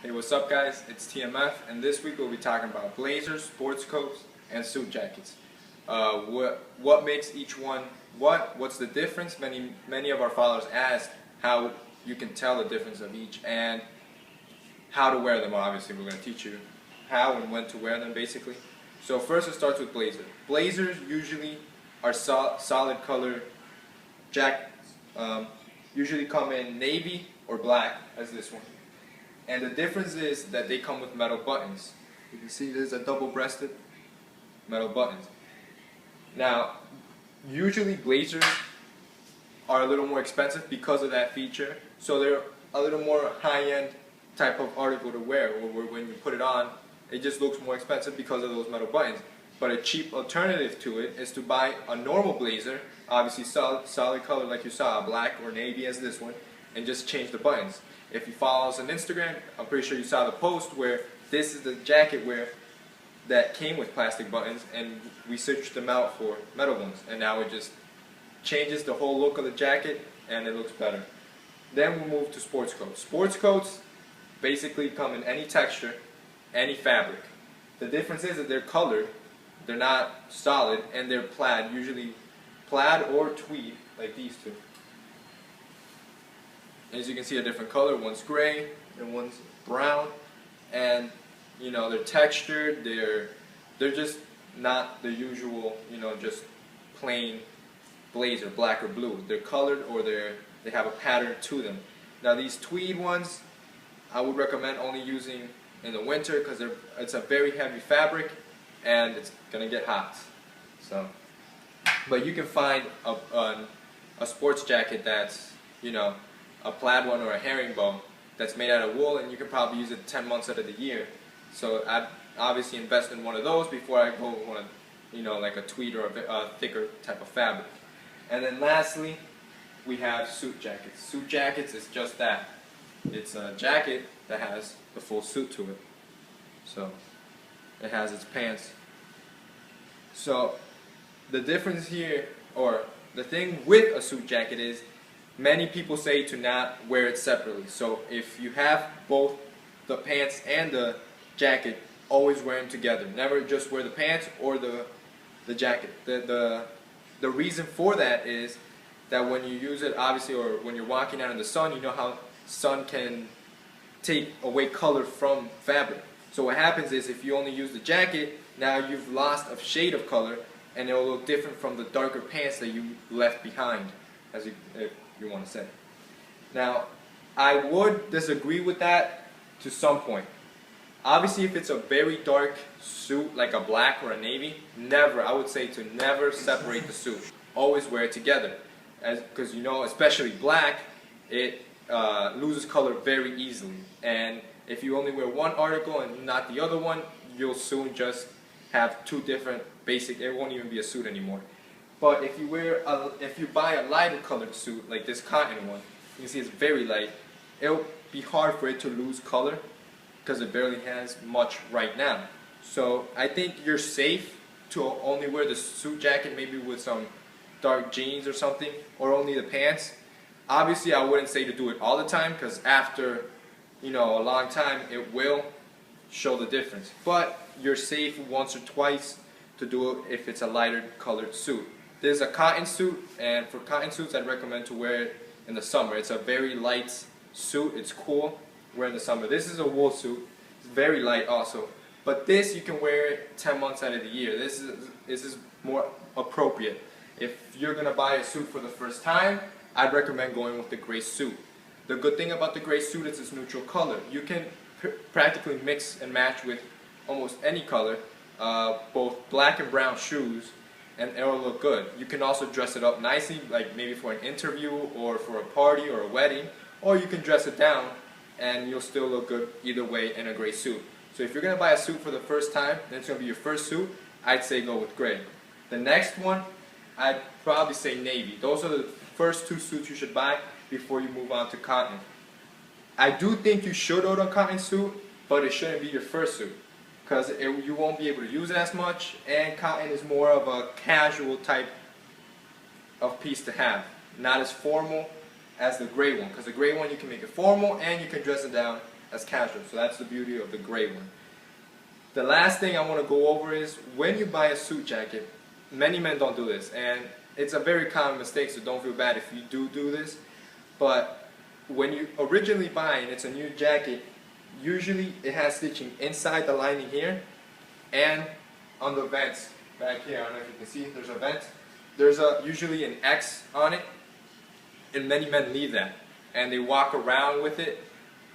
Hey, what's up guys? It's TMF, and this week we'll be talking about blazers, sports coats, and suit jackets. What makes each one what's the difference? Many of our followers asked how you can tell the difference of each and how to wear them. Obviously we're going to teach you how and when to wear them basically. So first it starts with blazers. Blazers usually are solid color jackets. Usually come in navy or black as this one. And the difference is that they come with metal buttons. You can see there's a double-breasted metal buttons. Now, usually blazers are a little more expensive because of that feature, so they're a little more high-end type of article to wear, where when you put it on, it just looks more expensive because of those metal buttons. But a cheap alternative to it is to buy a normal blazer, obviously solid color like you saw, black or navy as this one, and just change the buttons. If you follow us on Instagram, I'm pretty sure you saw the post where this is the jacket that came with plastic buttons, and we switched them out for metal ones, and now it just changes the whole look of the jacket and it looks better. Then we'll move to sports coats. Sports coats basically come in any texture, any fabric. The difference is that they're colored, they're not solid, and they're plaid, usually plaid or tweed like these two. As you can see, a different color. One's gray and one's brown, and you know they're textured. They're just not the usual, just plain blazer, black or blue. They're colored or they have a pattern to them. Now these tweed ones, I would recommend only using in the winter because it's a very heavy fabric and it's gonna get hot. So, but you can find a sports jacket that's a plaid one or a herringbone that's made out of wool, and you can probably use it 10 months out of the year. So I'd obviously invest in one of those before I go with one, like a tweed or a thicker type of fabric. And then lastly, we have suit jackets. Suit jackets is just that. It's a jacket that has the full suit to it. So it has its pants. So the difference here, or the thing with a suit jacket is, many people say to not wear it separately. So if you have both the pants and the jacket, always wear them together. Never just wear the pants or the jacket. The reason for that is that when you use it, obviously, or when you're walking out in the sun, you know how sun can take away color from fabric. So what happens is if you only use the jacket, now you've lost a shade of color, and it will look different from the darker pants that you left behind, if you want to say. Now, I would disagree with that to some point. Obviously, if it's a very dark suit, like a black or a navy, I would say to never separate the suit. Always wear it together. Because especially black, it loses color very easily. And if you only wear one article and not the other one, you'll soon just have two different basic, it won't even be a suit anymore. But if you buy a lighter colored suit, like this cotton one, you can see it's very light, it'll be hard for it to lose color because it barely has much right now. So I think you're safe to only wear the suit jacket, maybe with some dark jeans or something, or only the pants. Obviously I wouldn't say to do it all the time, because after a long time it will show the difference. But you're safe once or twice to do it if it's a lighter colored suit. There's a cotton suit, and for cotton suits I'd recommend to wear it in the summer. It's a very light suit, it's cool, wear in the summer. This is a wool suit, it's very light also. But this you can wear it 10 months out of the year. This is more appropriate. If you're going to buy a suit for the first time, I'd recommend going with the gray suit. The good thing about the gray suit is it's neutral color. You can practically mix and match with almost any color, both black and brown shoes, and it'll look good. You can also dress it up nicely, like maybe for an interview or for a party or a wedding, or you can dress it down and you'll still look good either way in a gray suit. So if you're going to buy a suit for the first time, and it's going to be your first suit, I'd say go with gray. The next one, I'd probably say navy. Those are the first two suits you should buy before you move on to cotton. I do think you should own a cotton suit, but it shouldn't be your first suit, because you won't be able to use it as much, and cotton is more of a casual type of piece to have, not as formal as the gray one, because the gray one you can make it formal and you can dress it down as casual. So that's the beauty of the gray one. The last thing I want to go over is when you buy a suit jacket, many men don't do this, and it's a very common mistake, so don't feel bad if you do this. But when you originally buy and it's a new jacket, usually it has stitching inside the lining here and on the vents back here. I don't know if you can see, there's a vent. There's usually an X on it, and many men leave that and they walk around with it.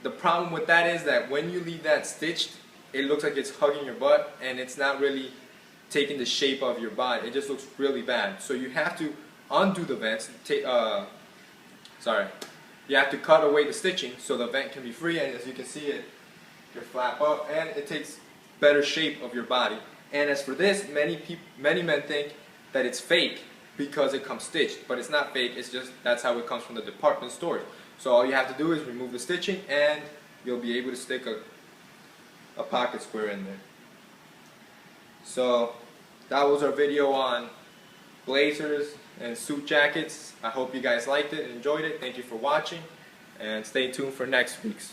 The problem with that is that when you leave that stitched, it looks like it's hugging your butt and it's not really taking the shape of your body. It just looks really bad. So you have to undo the vents, you have to cut away the stitching so the vent can be free, and as you can see it flap up and it takes better shape of your body. And as for this, many men think that it's fake because it comes stitched, but it's not fake, it's just that's how it comes from the department stores. So all you have to do is remove the stitching and you'll be able to stick a pocket square in there. So that was our video on blazers and suit jackets. I hope you guys liked it and enjoyed it. Thank you for watching, and stay tuned for next week's.